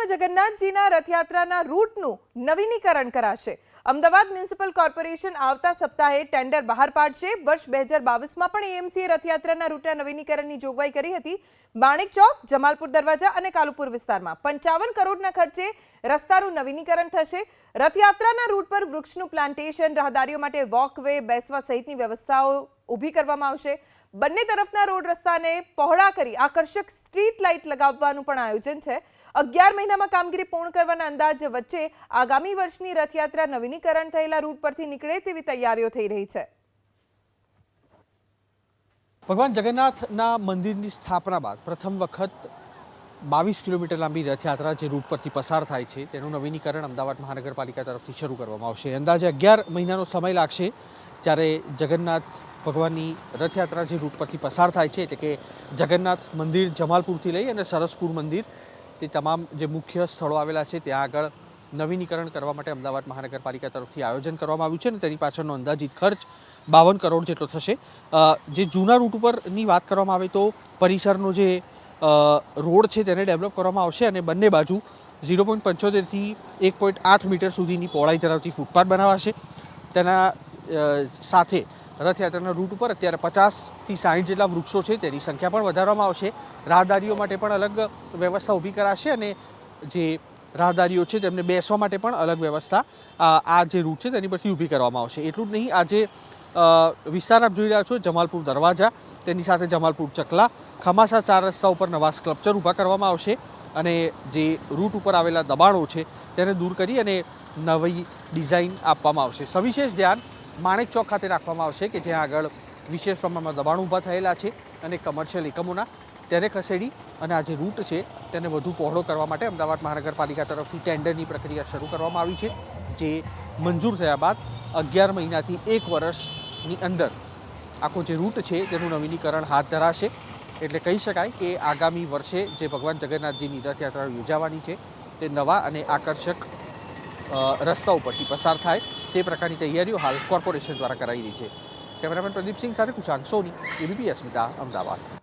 જગન્નાથજીના રથયાત્રાના રૂટનું નવીનીકરણ કરાશે। Ahmedabad municipal corporation આવતા સપ્તાહે ટેન્ડર બહાર પાડશે। વર્ષ 2022માં પણ એએમસીએ રથયાત્રાના રૂટના નવીનીકરણની જોગવાઈ કરી હતી। માણેક ચોક, જમાલપુર દરવાજા અને કાલુપુર વિસ્તારમાં 55 કરોડના ખર્ચે રસ્તાનું નવીનીકરણ થશે। રથયાત્રાના રૂટ પર વૃક્ષનું પ્લાન્ટેશન, રાહદારીઓ માટે વોકવે, બેસવા સહિતની વ્યવસ્થાઓ ઊભી કરવામાં આવશે। બંને તરફના રોડ રસ્તાને પહોળા કરી આકર્ષક સ્ટ્રીટ લાઇટ લગાવવાનું પણ આયોજન છે। 11 મહિનામાં કામગીરી પૂર્ણ કરવાના અંદાજ વચ્ચે આગામી વર્ષની રથયાત્રા નવીનીકરણ થયેલા રૂટ પરથી નીકળે તેવી તૈયારીઓ થઈ રહી છે। ભગવાન જગન્નાથના મંદિરની સ્થાપના બાદ પ્રથમ વખત 22 કિલોમીટર લાંબી રથયાત્રા જે રૂટ પરથી પસાર થાય છે તેનું નવીનીકરણ અમદાવાદ મહાનગરપાલિકા તરફથી શરૂ કરવામાં આવશે। અંદાજે 11 મહિનાનો સમય લાગશે જ્યારે જગન્નાથ ભગવાનની રથયાત્રા જે રૂટ પરથી પસાર થાય છે એટલે કે જગન્નાથ મંદિર જમાલપુરથી લઈ અને સરસપુર મંદિર તે તમામ જે મુખ્ય સ્થળો આવેલા છે ત્યાં આગળ નવીનીકરણ કરવા માટે અમદાવાદ મહાનગરપાલિકા તરફથી આયોજન કરવામાં આવ્યું છે અને તેની પાછળનો અંદાજિત ખર્ચ 52 કરોડ જેટલો થશે। જે જૂના રૂટ ઉપરની વાત કરવામાં આવે તો પરિસરનો જે રોડ છે તેને ડેવલપ કરવામાં આવશે અને બંને બાજુ 0.75થી 1.8 મીટર સુધીની પહોળાઈ ધરાવતી ફૂટપાથ બનાવાશે। તેના સાથે રથયાત્રાના રૂટ ઉપર અત્યારે 50થી 60 જેટલા વૃક્ષો છે તેની સંખ્યા પણ વધારવામાં આવશે। રાહદારીઓ માટે પણ અલગ વ્યવસ્થા ઊભી કરાશે અને જે રાહદારીઓ છે તેમને બેસવા માટે પણ અલગ વ્યવસ્થા આ જે રૂટ છે તેની પરથી ઊભી કરવામાં આવશે। એટલું જ નહીં, આ જે વિસ્તાર આપ જોઈ રહ્યા છો જમાલપુર દરવાજા, તેની સાથે જમાલપુર ચકલા, ખમાસા 4 રસ્તા ઉપર નવા સ્કલ્પચર ઊભા કરવામાં આવશે અને જે રૂટ ઉપર આવેલા દબાણો છે તેને દૂર કરી અને નવી ડિઝાઇન આપવામાં આવશે। સવિશેષ ધ્યાન માણેક ચોક ખાતે રાખવામાં આવશે કે જ્યાં આગળ વિશેષ પ્રમાણમાં દબાણ ઊભા થયેલા છે અને કમર્શિયલ એકમોના તેને ખસેડી અને આ જે રૂટ છે તેને વધુ પહોળો કરવા માટે અમદાવાદ મહાનગરપાલિકા તરફથી ટેન્ડરની પ્રક્રિયા શરૂ કરવામાં આવી છે, જે મંજૂર થયા બાદ 11 મહિનાથી 1 વર્ષની અંદર આખો જે રૂટ છે તેનું નવીનીકરણ હાથ ધરાશે। એટલે કહી શકાય કે આગામી વર્ષે જે ભગવાન જગન્નાથજીની રથયાત્રા યોજાવાની છે તે નવા અને આકર્ષક રસ્તા ઉપરથી પસાર થાય તે પ્રકારની તૈયારીઓ હાલ કોર્પોરેશન દ્વારા કરાઈ રહી છે। કેમેરામેન પ્રદીપ સિંહ સાથે કુશાંક સોની, એબીપી અસ્મિતા, અમદાવાદ।